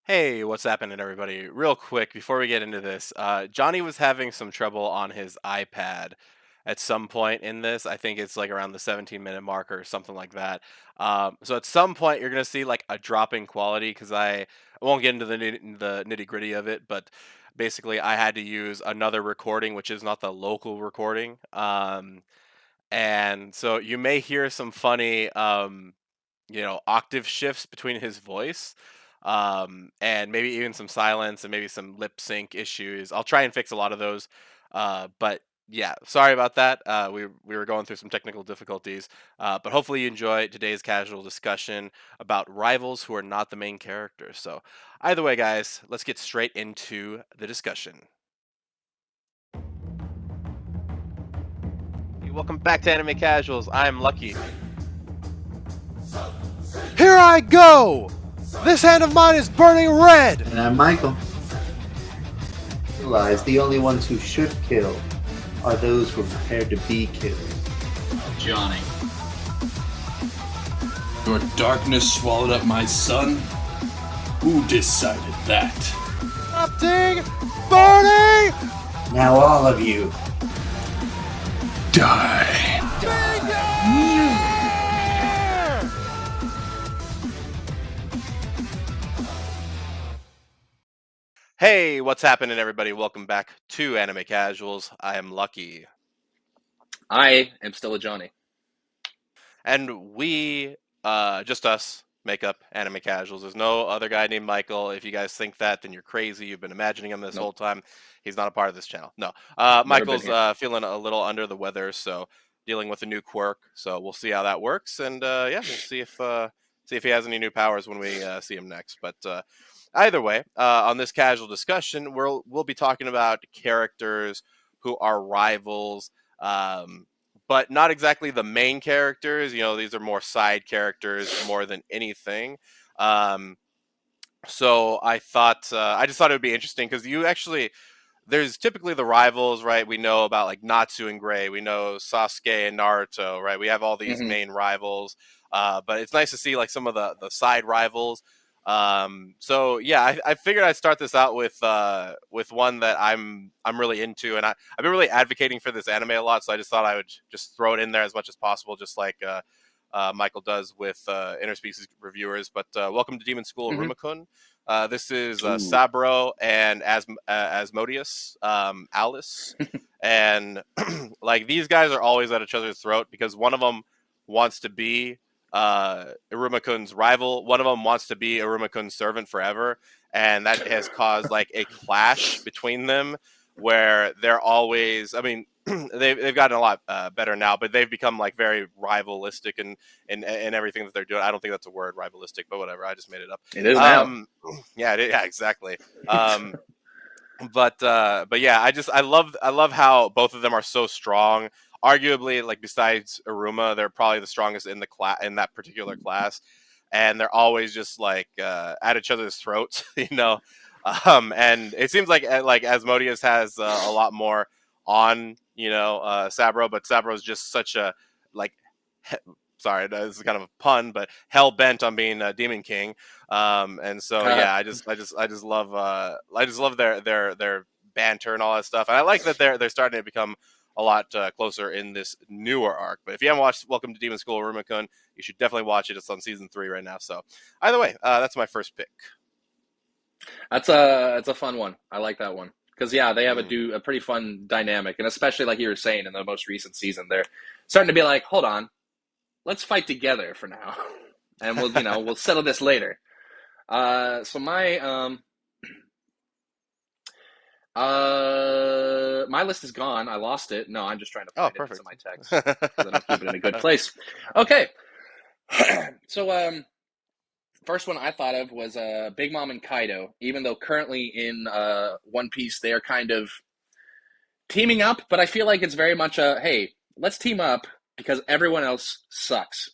Hey, what's happening, everybody? Real quick, before we get into this, Johnny was having some trouble on his iPad at some point in this. I think it's like around the 17-minute mark or something like that. So at some point, you're gonna see like a drop in quality because I won't get into the nitty gritty of it, but basically, I had to use another recording, which is not the local recording. And so you may hear some funny octave shifts between his voice, and maybe even some silence and maybe some lip sync issues. I'll try and fix a lot of those. But yeah, sorry about that. We were going through some technical difficulties, but hopefully you enjoy today's casual discussion about rivals who are not the main characters. So either way, guys, let's get straight into the discussion. Hey, welcome back to Anime Casuals. I'm Lucky. Here I go! This hand of mine is burning red! And I'm Michael. Realize the only ones who should kill are those who are prepared to be killed. Johnny. Your darkness swallowed up my son? Who decided that? Erupting! Burning! Now all of you. Die. Hey, what's happening, everybody? Welcome back to Anime Casuals. I am Lucky. I am still a Johnny. And we, just us, make up Anime Casuals. There's no other guy named Michael. If you guys think that, then you're crazy. You've been imagining him this Nope. whole time. He's not a part of this channel. No. Never been Michael's here. feeling a little under the weather, so dealing with a new quirk. So we'll see how that works. And yeah, we'll see if he has any new powers when we see him next. But either way, on this casual discussion, we'll be talking about characters who are rivals. But not exactly the main characters. You know, these are more side characters more than anything. Um, so I just thought it would be interesting because you actually there's typically the rivals, right? We know about like Natsu and Gray. We know Sasuke and Naruto, right? We have all these Mm-hmm. main rivals, but it's nice to see like some of the side rivals. So yeah, I figured I'd start this out with one that I'm really into, and I've been really advocating for this anime a lot. So I just thought I would just throw it in there as much as possible, just like Michael does with interspecies reviewers. But welcome to Demon School, Mm-hmm. Rumakun. This is Ooh. Sabro and Asmodeus, Alice, and like these guys are always at each other's throat because one of them wants to be Irumakun's rival, one of them wants to be Irumakun's servant forever, and that has caused like a clash between them where they're always. I mean, they've gotten a lot better now, but they've become like very rivalistic and everything that they're doing. I don't think that's a word, rivalistic, but whatever. I just made it up. It is now. Yeah, yeah, exactly. But yeah, I love how both of them are so strong. Arguably, like besides Aruma, they're probably the strongest in the class in that particular class, and they're always just like at each other's throats, you know. And it seems like Asmodeus has a lot more on Sabro, but Sabro's just such a like. Sorry, this is kind of a pun, but hell bent on being a Demon King. And so yeah, I just love their banter and all that stuff. And I like that they're starting to become a lot closer in this newer arc. But if you haven't watched Welcome to Demon School Rumakun, you should definitely watch it. It's on season 3 right now. So either way, that's my first pick. That's a fun one. I like that one because yeah, they have Mm. a pretty fun dynamic, and especially like you were saying in the most recent season, they're starting to be like, hold on, let's fight together for now, and we'll settle this later. So my list is gone. I lost it. No, I'm just trying to Oh, find it. It's in perfect. my text because I don't keep it in a good place. Okay. So first one I thought of was Big Mom and Kaido. Even though currently in One Piece they are kind of teaming up, but I feel like it's very much a hey, let's team up because everyone else sucks.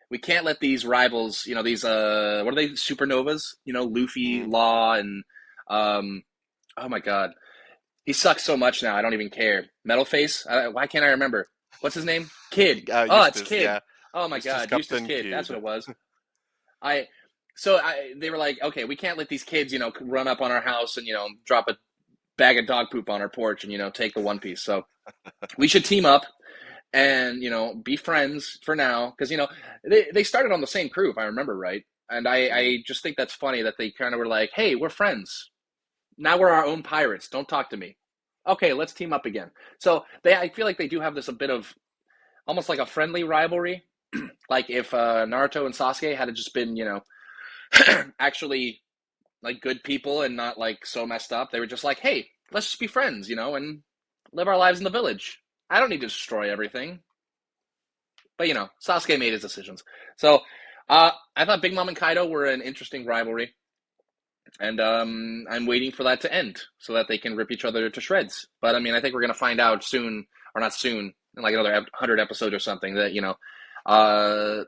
We can't let these rivals, these what are they, supernovas? Luffy, Mm. Law, and oh my god, he sucks so much now. I don't even care. Metal Face. Why can't I remember? What's his name? Kid. Oh, it's Eustace, Kid. yeah. Oh my Eustace god, Eustace Captain Kid. That's what Kid. it was. I they were like, okay, we can't let these kids, run up on our house and drop a bag of dog poop on our porch and take the One Piece. So we should team up and be friends for now because they started on the same crew if I remember right. And Mhm. I just think that's funny that they kind of were like, hey, we're friends now, we're our own pirates, don't talk to me. Okay, let's team up again. So I feel like they do have this a bit of almost like a friendly rivalry. Like if Naruto and Sasuke had just been actually like good people and not like so messed up, they were just like, hey, let's just be friends, and live our lives in the village. I don't need to destroy everything. But Sasuke made his decisions. So I thought Big Mom and Kaido were an interesting rivalry, and I'm waiting for that to end so that they can rip each other to shreds. But I mean, I think we're gonna find out soon, or not soon, in like another 100 episodes or something, that uh,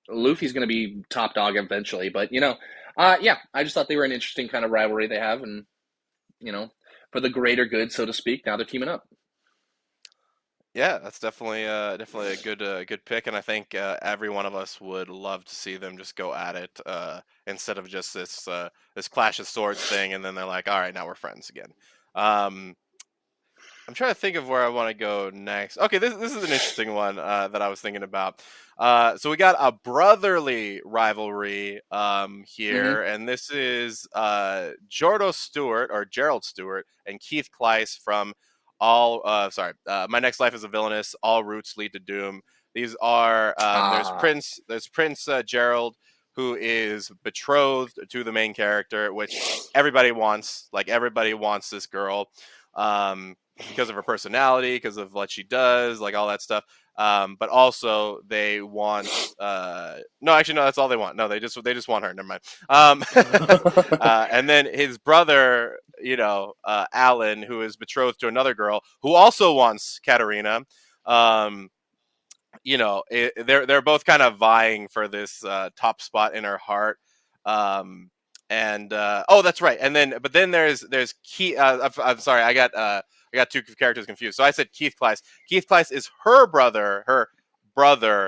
Luffy's gonna be top dog eventually. But yeah, I just thought they were an interesting kind of rivalry they have, and you know, for the greater good, so to speak. Now they're teaming up. Yeah, that's definitely a good pick, and I think every one of us would love to see them just go at it instead of just this clash of swords thing, and then they're like, all right, now we're friends again. Um, I'm trying to think of where I want to go next. Okay, this is an interesting one that I was thinking about. So we got a brotherly rivalry Mm-hmm. here, and this is Jordo Stewart or Gerald Stewart and Keith Kleiss from My Next Life is a Villainous. All Routes Lead to Doom. These are Ah. There's Prince Gerald, who is betrothed to the main character, which everybody wants. Like everybody wants this girl. Um, because of her personality, because of what she does, like all that stuff. But also they want no, actually no, that's all they want. No, they just want her. Never mind. And then his brother, Alan, who is betrothed to another girl who also wants Katarina. Um, they're both kind of vying for this top spot in her heart. Um, and oh, that's right. And then, but then there's Keith. I'm sorry, I got two characters confused. So I said Keith Kleiss. Keith Kleiss is her brother,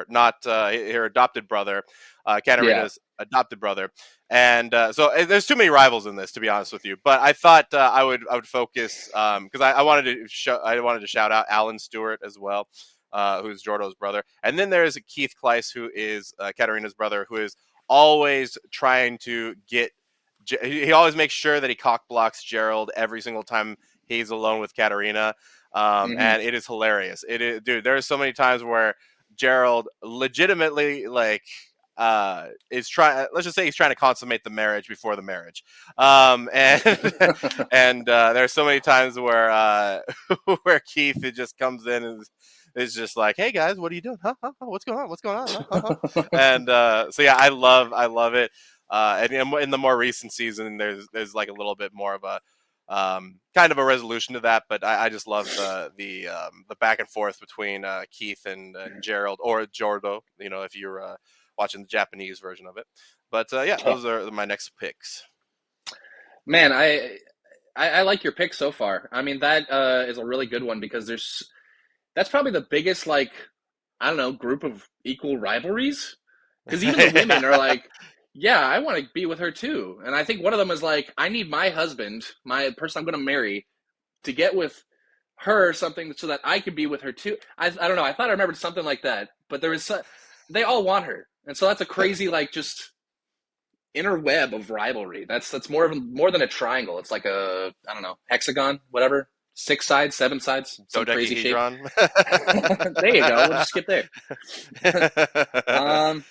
not her adopted brother, Yeah. Katarina's adopted brother. And so there's too many rivals in this, to be honest with you. But I thought I would focus because I wanted to shout out Alan Stewart as well, who's Jordo's brother. And then there's Keith Kleiss, who is Katarina's brother, who is always trying to get. He always makes sure that he cock blocks Gerald every single time he's alone with Katarina, Mm-hmm. and it is hilarious. It is, dude. There are so many times where Gerald legitimately is trying. Let's just say he's trying to consummate the marriage before the marriage, and and there's so many times where where Keith it just comes in and is just like, "Hey guys, what are you doing? Huh? Huh? Huh? What's going on? What's going on? Huh? Huh? Huh?" And so yeah, I love it. And in the more recent season, there's like a little bit more of a kind of a resolution to that, but I just love the back and forth between Keith and Gerald or Jordo, if you're watching the Japanese version of it. But yeah, Oh, those are my next picks. man, I like your pick so far. I mean, that is a really good one because that's probably the biggest like I don't know group of equal rivalries because even the women are Yeah. like, yeah, I want to be with her too, and I think one of them is like, I need my husband, my person I'm going to marry, to get with her something so that I could be with her too. I don't know. I thought I remembered something like that, but they all want her, and so that's a crazy like just inner web of rivalry. That's more than a triangle. It's like a I don't know hexagon, whatever, 6 sides, 7 sides, some crazy shape. Dodecahedron. There you go. We'll just skip there. um,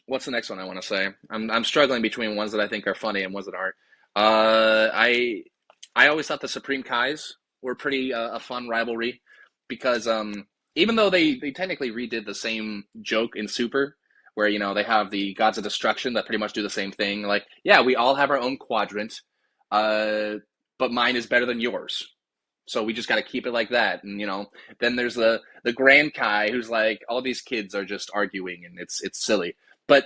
what's the next one I want to say? I'm struggling between ones that I think are funny and ones that aren't. Uh, I I always thought the Supreme Kais were pretty a fun rivalry because even though they technically redid the same joke in Super, where they have the Gods of Destruction that pretty much do the same thing. Like, yeah, we all have our own quadrant, uh, but mine is better than yours. So we just got to keep it like that. And then there's the Grand Kai who's like, all these kids are just arguing and it's silly. But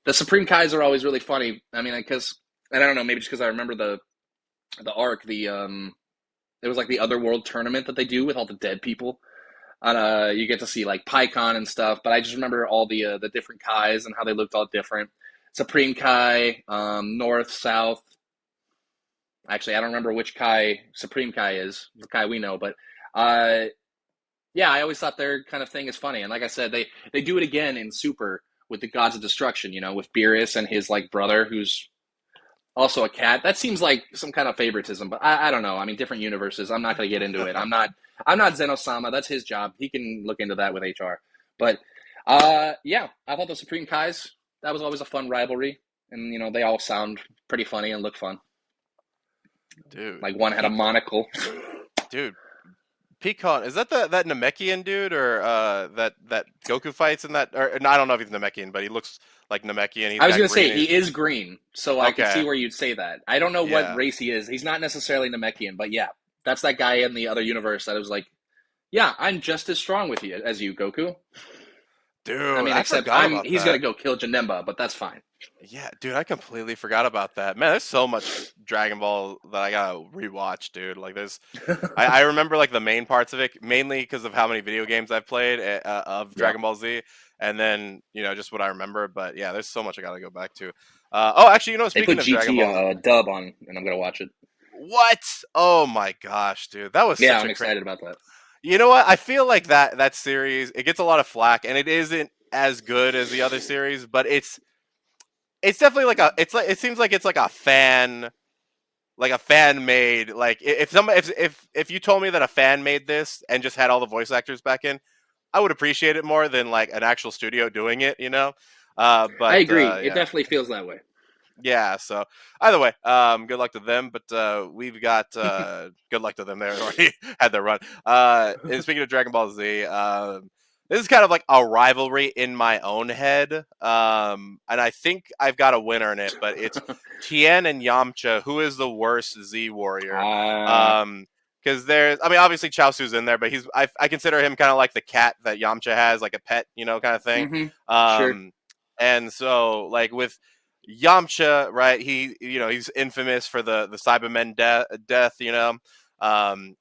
the Supreme Kais are always really funny. I mean, because and I don't know, maybe just because I remember the arc, it was like the Otherworld tournament that they do with all the dead people. And you get to see like PyCon and stuff. But I just remember all the different Kais and how they looked all different. Supreme Kai, North, South. Actually, I don't remember which Kai Supreme Kai is, the Kai we know, but uh, yeah, I always thought their kind of thing is funny. And like I said, they do it again in Super with the Gods of Destruction, with Beerus and his like brother, who's also a cat. That seems like some kind of favoritism, but I don't know. I mean, different universes. I'm not going to get into it. I'm not Zeno-sama. That's his job. He can look into that with HR. But yeah, I thought the Supreme Kais, that was always a fun rivalry, and they all sound pretty funny and look fun. Dude, Like one had a Peak, monocle. dude, Pecan, is that that Namekian dude or that Goku fights in that? Or no, I don't know if he's Namekian, but he looks like Namekian. He's I was got gonna say green. he is green, so I can see Okay, where you'd say that. I don't know what yeah, race he is. He's not necessarily Namekian, but yeah, that's that guy in the other universe that was like, yeah, I'm just as strong with you as you, Goku. I dude, mean, I except forgot about he's gonna that. go kill Janemba, but that's fine. Yeah, dude, I completely forgot about that. Man, there's so much Dragon Ball that I gotta rewatch, dude. Like, I remember like the main parts of it mainly because of how many video games I've played of Yeah, Dragon Ball Z, and then just what I remember. But yeah, there's so much I gotta go back to. Oh, actually, they speaking put of Dragon GT Balls, dub on, and I'm gonna watch it. what? Oh my gosh, dude, that was Yeah, such I'm a crazy. excited about that. You know what? I feel like that series it gets a lot of flack, and it isn't as good as the other series, but it's definitely like it seems like it's like a fan made if you told me that a fan made this and just had all the voice actors back in, I would appreciate it more than like an actual studio doing it. I But agree. It yeah, definitely feels that way. yeah. So either way, good luck to them. But we've got good luck to them. They already had their run. And speaking of Dragon Ball Z, this is kind of like a rivalry in my own head. And I think I've got a winner in it, but it's Tien and Yamcha. Who is the worst Z warrior? Uh, Um, because I mean, obviously Chaosu's in there, but I consider him kind of like the cat that Yamcha has, like a pet, kind of thing. mm-hmm. Sure. Um, and so like with Yamcha, right? He's infamous for the Cybermen death.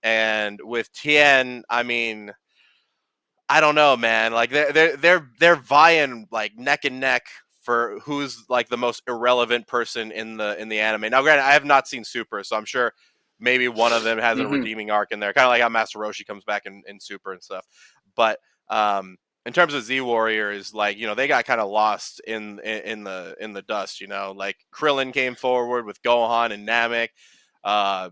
And with Tien, I mean, I don't know, man. Like they're vying like neck and neck for who's like the most irrelevant person in the anime. Now, granted, I have not seen Super, so I'm sure maybe one of them has a Mm-hmm. redeeming arc in there, kind of like how Master Roshi comes back in Super and stuff. But in terms of Z Warriors, like they got kind of lost in the dust. Like Krillin came forward with Gohan and Namek. Uh,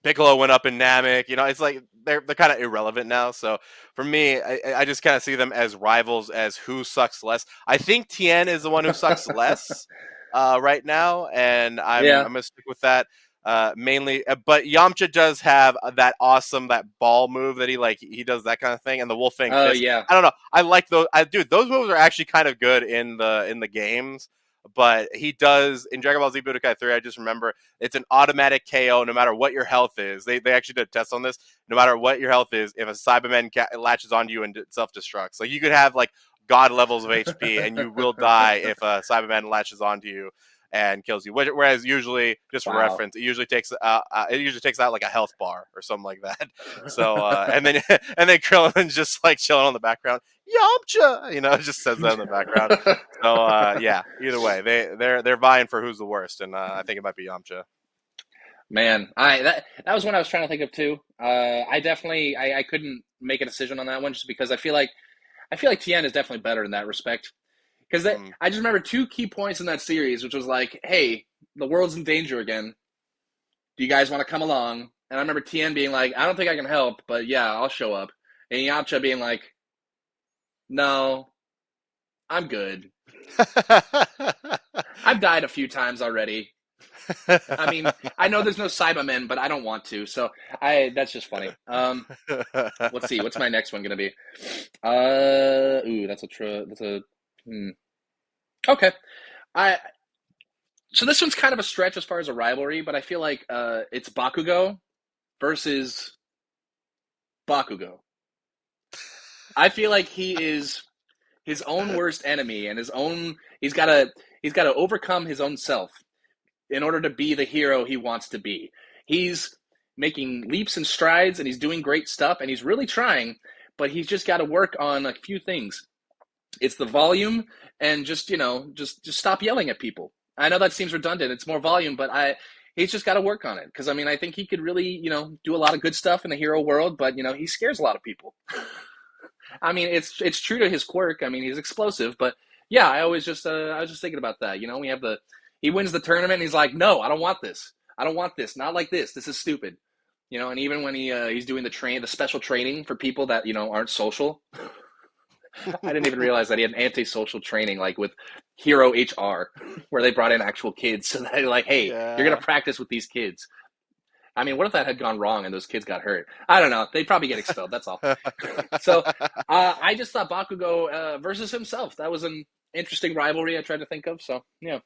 Piccolo went up in Namek. It's like they're kind of irrelevant now. So for me, I just kind of see them as rivals as who sucks less. I think Tien is the one who sucks less right now, and I'm Yeah. I'm gonna stick with that mainly. But Yamcha does have that ball move that he does that kind of thing, and the Wolf Fang Oh Fist. yeah. I don't know. I like those. Dude, those moves are actually kind of good in the games. But he does in Dragon Ball Z Budokai 3. I just remember it's an automatic KO no matter what your health is. They actually did a test on this. No matter what your health is, if a Cyberman latches onto you and self destructs, like you could have like god levels of HP and you will die if a Cyberman latches onto you and kills you. Whereas usually, just for Wow. reference, it usually takes out like a health bar or something like that. So and then and then Krillin's just like chilling on the background. Yamcha, it just says that in the background. So yeah, either way, they're vying for who's the worst, and I think it might be Yamcha. Man, that was one I was trying to think of too. I definitely I couldn't make a decision on that one just because I feel like Tien is definitely better in that respect. Because Mm. I just remember two key points in that series, which was like, hey, the world's in danger again. Do you guys want to come along? And I remember Tien being like, I don't think I can help, but yeah, I'll show up. And Yamcha being like, no, I'm good. I've died a few times already. I mean, I know there's no Cybermen, but I don't want to. So that's just funny. Let's see. What's my next one gonna be? Ooh, hmm. Okay. I So this one's kind of a stretch as far as a rivalry, but I feel like it's Bakugo versus Bakugo. I feel like he is his own worst enemy and his own he's got to overcome his own self in order to be the hero he wants to be. He's making leaps and strides and he's doing great stuff and he's really trying, but he's just got to work on a few things. It's the volume, and just stop yelling at people. I know that seems redundant. It's more volume, but he's just got to work on it, because I mean I think he could really do a lot of good stuff in the hero world, but he scares a lot of people. I mean it's true to his quirk. I mean he's explosive, but yeah, I was just thinking about that. We have he wins the tournament and he's like, no, I don't want this. I don't want this. Not like this. This is stupid. And even when he's doing the special training for people that aren't social. I didn't even realize that he had an antisocial training, like with Hero HR, where they brought in actual kids. So they're like, hey, you're going Yeah. to practice with these kids. I mean, what if that had gone wrong and those kids got hurt? I don't know. They'd probably get expelled. That's all. So I just thought Bakugo versus himself. That was an interesting rivalry I tried to think of. So, yeah.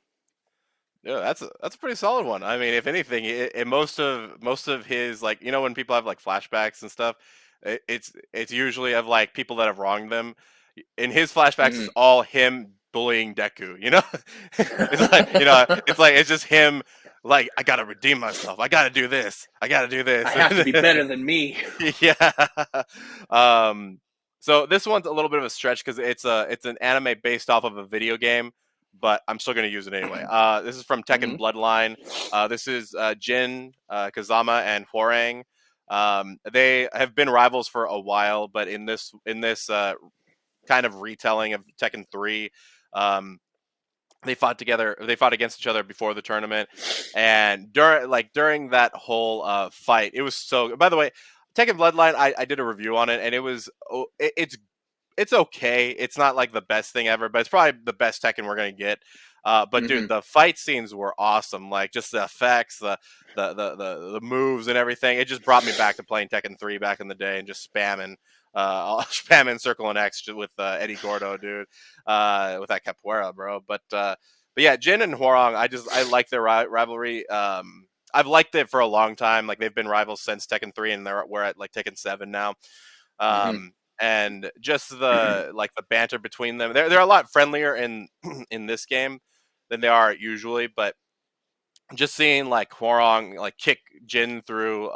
Yeah, that's a pretty solid one. I mean, if anything, most of his, like, when people have like flashbacks and stuff, it's usually of like people that have wronged them. In his flashbacks, it's Mm-hmm. all him bullying Deku. It's just him. Like, I gotta redeem myself. I gotta do this. I gotta do I this. have to be better than me. Yeah. Um, so this one's a little bit of a stretch because it's an anime based off of a video game, but I'm still gonna use it anyway. This is from Tekken Mm-hmm. Bloodline. This is Jin, Kazama, and Hwoarang. They have been rivals for a while, but in this kind of retelling of Tekken 3, um, they fought together. They fought against each other before the tournament, and during that whole fight, it was so. By the way, Tekken Bloodline, I did a review on it, and it's okay. It's not like the best thing ever, but it's probably the best Tekken we're gonna get. But dude, Mm-hmm. the fight scenes were awesome. Like, just the effects, the moves and everything. It just brought me back to playing Tekken 3 back in the day and just spamming Circle and X with Eddie Gordo, dude, with that capoeira, bro. But yeah, Jin and Hwoarang, I like their rivalry. I've liked it for a long time. Like, they've been rivals since Tekken 3, and we're at like Tekken 7 now. Mm-hmm. And just the banter between them. They're a lot friendlier in in this game than they are usually, but just seeing like Hwoarang like kick Jin through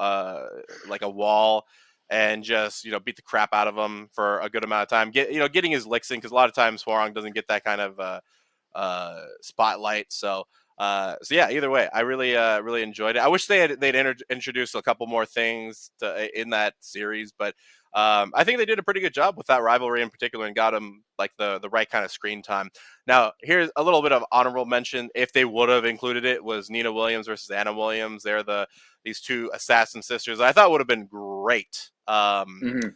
like a wall and just beat the crap out of him for a good amount of time, getting his licks in, because a lot of times Hwoarang doesn't get that kind of spotlight. So yeah, either way, I really enjoyed it. I wish they'd introduced a couple more things in that series, but I think they did a pretty good job with that rivalry in particular and got them like the right kind of screen time. Now, here's a little bit of honorable mention. If they would have included it, was Nina Williams versus Anna Williams. They're these two assassin sisters. I thought would have been great. Mm-hmm.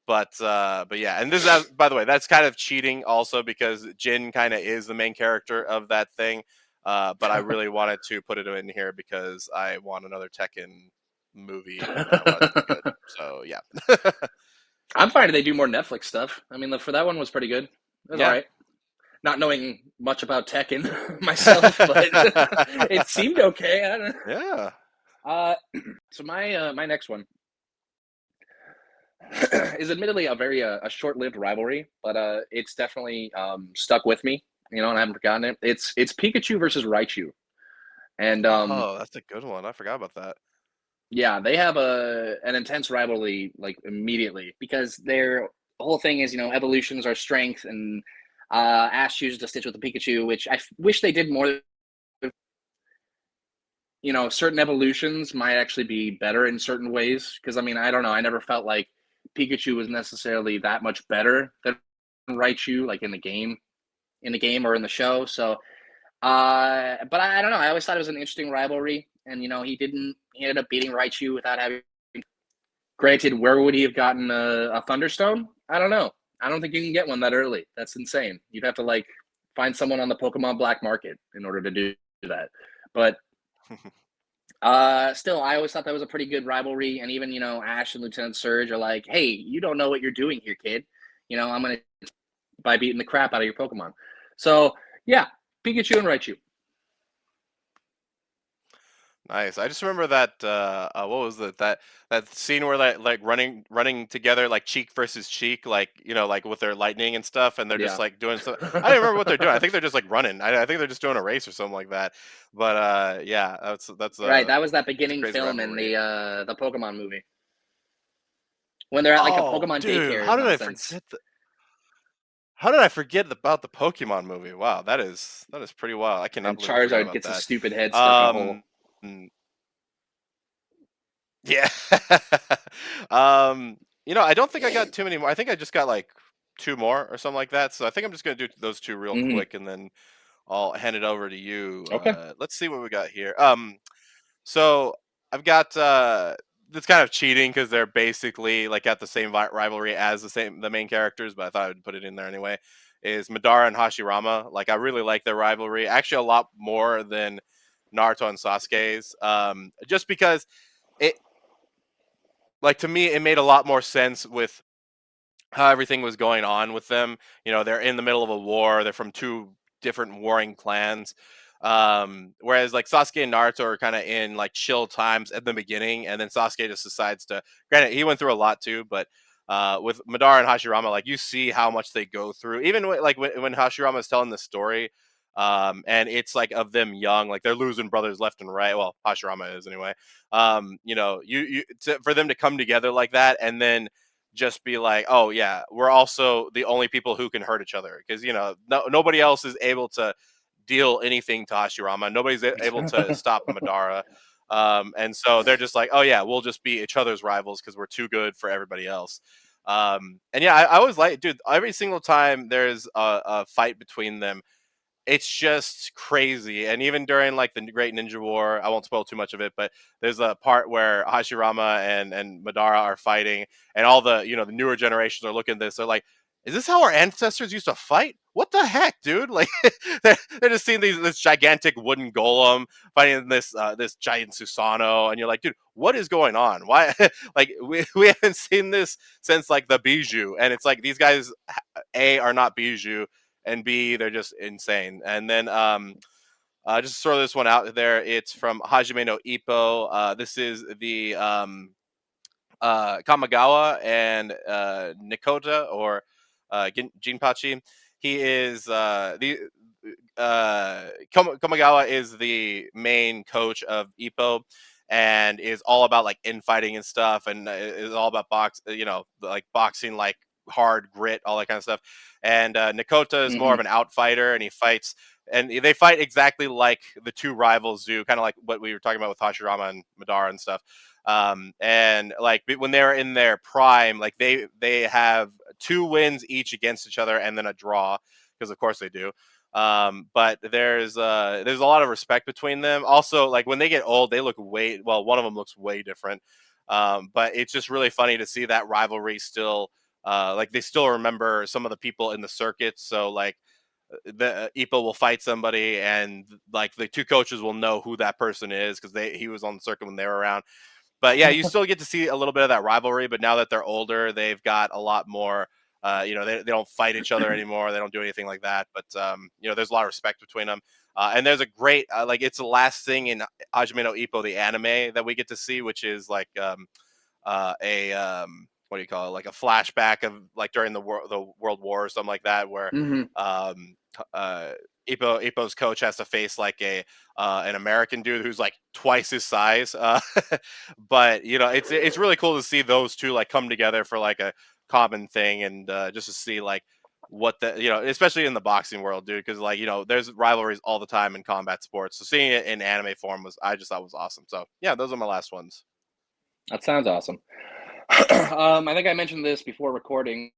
But yeah, and this is, by the way, that's kind of cheating also, because Jin kind of is the main character of that thing. But I really wanted to put it in here because I want another Tekken movie and I want it to be good. So yeah. I'm fine if they do more Netflix stuff. I mean, for that one was pretty good. It was all Yeah. right. Not knowing much about Tekken myself, but it seemed okay. I don't know. Yeah. So my next one is admittedly a very a short-lived rivalry, but it's definitely stuck with me. And I haven't forgotten it. It's Pikachu versus Raichu, and Oh, that's a good one. I forgot about that. yeah, they have an intense rivalry like immediately, because their whole thing is evolutions are strength, and Ash chooses to stitch with the Pikachu, which wish they did more. Certain evolutions might actually be better in certain ways, because I mean I don't know, I never felt like Pikachu was necessarily that much better than Raichu, like in the game or in the show. So but I don't know, I always thought it was an interesting rivalry, and he ended up beating Raichu without having. Granted, where would he have gotten a Thunderstone? I don't know. I don't think you can get one that early. That's insane. You'd have to like find someone on the Pokemon black market in order to do that. But still, I always thought that was a pretty good rivalry. And even Ash and Lieutenant Surge are like, "Hey, you don't know what you're doing here, kid. I'm gonna by beating the crap out of your Pokemon." So yeah, Pikachu and Raichu. Nice. I just remember that what was it, that scene where like running together, like cheek versus cheek, like like with their lightning and stuff, and they're just Yeah. like doing so. I don't remember what they're doing. I think they're just like running. I think they're just doing a race or something like that. But yeah, that's Right, that was that it's a beginning crazy film in rivalry. the Pokemon movie when they're at like a Oh, Pokemon dude, daycare how did I nonsense. forget that? How did I forget about the Pokemon movie? Wow, that is pretty wild. I cannot And believe I forgot Charizard about gets his that. stupid head stuck in a hole. Um, yeah. um, I don't think I got too many more. I think I just got like two more or something like that. So I think I'm just gonna do those two real Hmm. quick, and then I'll hand it over to you. Okay. Let's see what we got here. So I've got it's kind of cheating because they're basically like at the same rivalry as the main characters, but I thought I would put it in there anyway. Is Madara and Hashirama? Like I really like their rivalry, actually a lot more than Naruto and Sasuke's. Just because it, like to me, it made a lot more sense with how everything was going on with them. They're in the middle of a war. They're from two different warring clans. Whereas like Sasuke and Naruto are kind of in like chill times at the beginning, and then Sasuke just decides to. Granted, he went through a lot too, but with Madara and Hashirama, like you see how much they go through. Even when Hashirama is telling the story, and it's like of them young, like they're losing brothers left and right. Well, Hashirama is anyway. For them to come together like that, and then just be like, oh yeah, we're also the only people who can hurt each other because nobody else is able to deal anything to Hashirama. Nobody's able to stop Madara. And so they're just like, oh yeah, we'll just be each other's rivals because we're too good for everybody else. And yeah, I always like, dude, every single time there's a fight between them, it's just crazy. And even during like the Great Ninja War, I won't spoil too much of it, but there's a part where Hashirama and Madara are fighting, and all the newer generations are looking at this. They're like, "Is this how our ancestors used to fight? What the heck, dude?" Like they're just seeing this gigantic wooden golem fighting this giant Susanoo, and you're like, "Dude, what is going on? Why?" Like we haven't seen this since like the Bijou, and it's like these guys are not Bijou, and B, they're just insane. And then just throw this one out there. It's from Hajime no Ippo. This is the Kamigawa and Nikota, or Jinpachi. He is the Kamigawa is the main coach of Ippo, and is all about like infighting and stuff, and is all about like boxing, like hard grit, all that kind of stuff. And Nikota is more Hmm. of an outfighter, and he fights, and they fight exactly like the two rivals do, kind of like what we were talking about with Hashirama and Madara and stuff. And like when they're in their prime, like they have two wins each against each other, and then a draw, because of course they do. But there's a lot of respect between them. Also, like when they get old, they look way well. One of them looks way different. But it's just really funny to see that rivalry still. Like they still remember some of the people in the circuit. So like the Ipo will fight somebody, and like the two coaches will know who that person is because he was on the circuit when they were around. But yeah, you still get to see a little bit of that rivalry. But now that they're older, they've got a lot more. They don't fight each other anymore. They don't do anything like that. But there's a lot of respect between them. And there's a great like it's the last thing in Hajime no Ippo, the anime, that we get to see, which is like a what do you call it? Like a flashback of like during the World War or something like that, where Hmm. um, uh, Ippo's coach has to face like an American dude who's like twice his size. But it's really cool to see those two like come together for like a common thing, and just to see like what especially in the boxing world, dude, because like there's rivalries all the time in combat sports. So seeing it in anime form I just thought was awesome. So yeah, those are my last ones. That sounds awesome. I think I mentioned this before recording,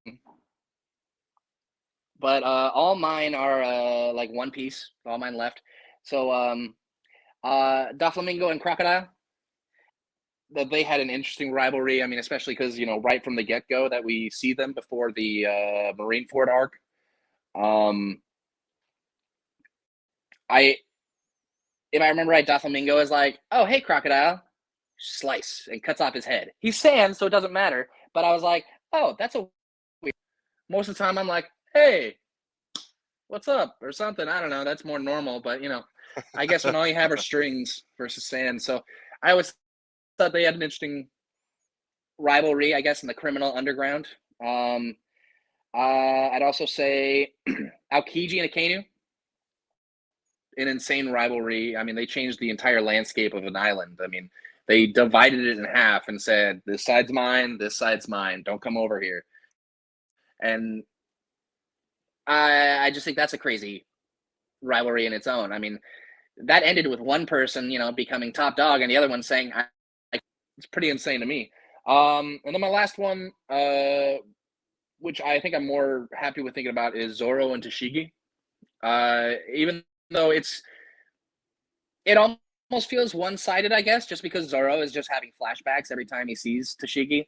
but all mine are like One Piece. All mine left. So Doflamingo and Crocodile. That they had an interesting rivalry. I mean, especially because right from the get go that we see them before the Marineford arc. Um, I if I remember right, Doflamingo is like, "Oh, hey, Crocodile," slice, and cuts off his head. He's sand, so it doesn't matter. But I was like, "Oh, that's a weird." Most of the time, I'm like, "Hey, what's up?" or something. I don't know. That's more normal. But I guess when all you have are strings versus sand. So I always thought they had an interesting rivalry, I guess, in the criminal underground. Um, I'd also say Aokiji and Akainu, an insane rivalry. I mean, they changed the entire landscape of an island. I mean, they divided it in half and said, "This side's mine, this side's mine. Don't come over here." And I just think that's a crazy rivalry in its own. I mean, that ended with one person, becoming top dog, and the other one saying, it's pretty insane to me. And then my last one, which I think I'm more happy with thinking about, is Zoro and Tashigi. Even though it almost feels one sided, I guess, just because Zoro is just having flashbacks every time he sees Tashigi.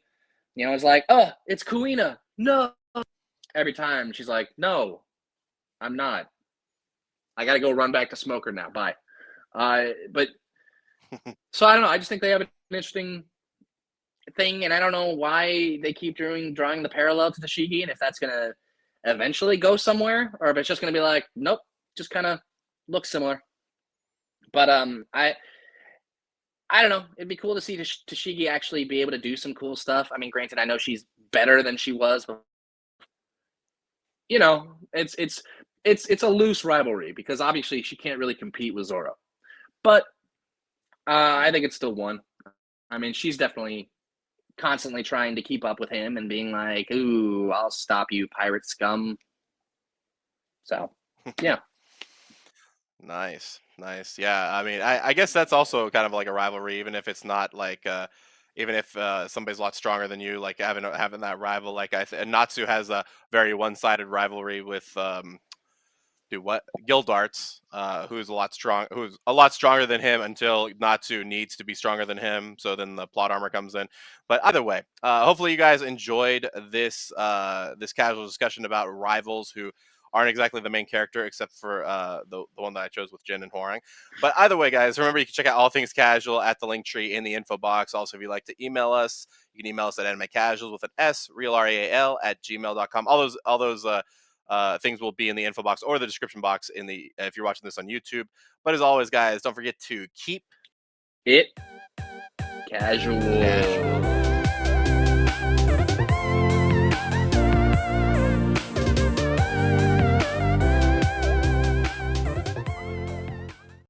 It's like, oh, it's Kuina. No. Every time she's like, no, I'm not. I got to go run back to Smoker now. Bye. But so I don't know. I just think they have an interesting thing, and I don't know why they keep drawing the parallel to Tashigi, and if that's gonna eventually go somewhere, or if it's just gonna be like, nope, just kind of looks similar. But I don't know. It'd be cool to see Tashigi actually be able to do some cool stuff. I mean, granted, I know she's better than she was, but it's a loose rivalry because obviously she can't really compete with Zoro. But I think it's still one. I mean, she's definitely constantly trying to keep up with him and being like, "Ooh, I'll stop you, pirate scum." So, yeah. Nice, nice. Yeah, I mean, I guess that's also kind of like a rivalry, even if it's not like, even if somebody's a lot stronger than you, like having that rival. Like and Natsu has a very one-sided rivalry with what Gildarts, who's a lot stronger than him until Natsu needs to be stronger than him. So then the plot armor comes in. But either way, hopefully you guys enjoyed this casual discussion about rivals who aren't exactly the main character, except for the one that I chose with Jin and Horang. But either way, guys, remember you can check out all things casual at the link tree in the info box. Also, if you'd like to email us, you can email us at animecasuals with an S, real REAL at gmail.com. All those things will be in the info box or the description box if you're watching this on YouTube. But as always, guys, don't forget to keep It casual. casual.